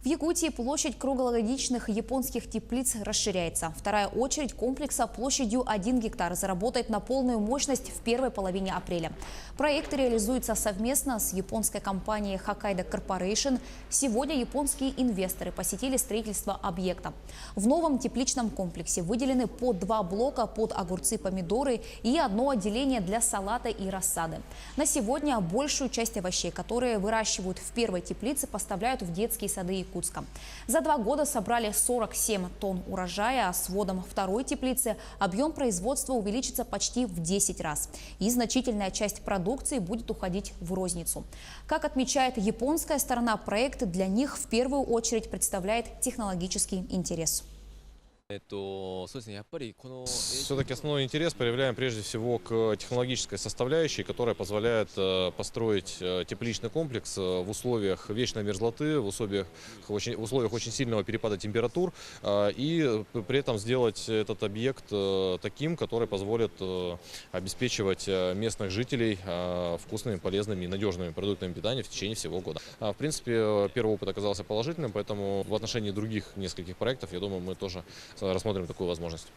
Якутии площадь круглогодичных японских теплиц расширяется. Вторая очередь комплекса площадью 1 гектар заработает на полную мощность в первой половине апреля. Проект реализуется совместно с японской компанией Hokkaido Corporation. Сегодня японские инвесторы посетили строительство объекта. В новом тепличном комплексе выделены по 2 блока под огурцы, помидоры и одно отделение для салата и рассады. На сегодня большую часть овощей, которые выращивают в первой теплице, поставляют в детские сады Якутска. За 2 года собрали 47 тонн урожая, а с вводом второй теплицы объем производства увеличится почти в 10 раз. И значительная часть продукции будет уходить в розницу. Как отмечает японская сторона, проект для них в первую очередь представляет технологический интерес. Все-таки основной интерес проявляем прежде всего к технологической составляющей, которая позволяет построить тепличный комплекс в условиях вечной мерзлоты, в условиях очень сильного перепада температур и при этом сделать этот объект таким, который позволит обеспечивать местных жителей вкусными, полезными и надежными продуктами питания в течение всего года. В принципе, первый опыт оказался положительным, поэтому в отношении других нескольких проектов, я думаю, мы тоже рассмотрим такую возможность.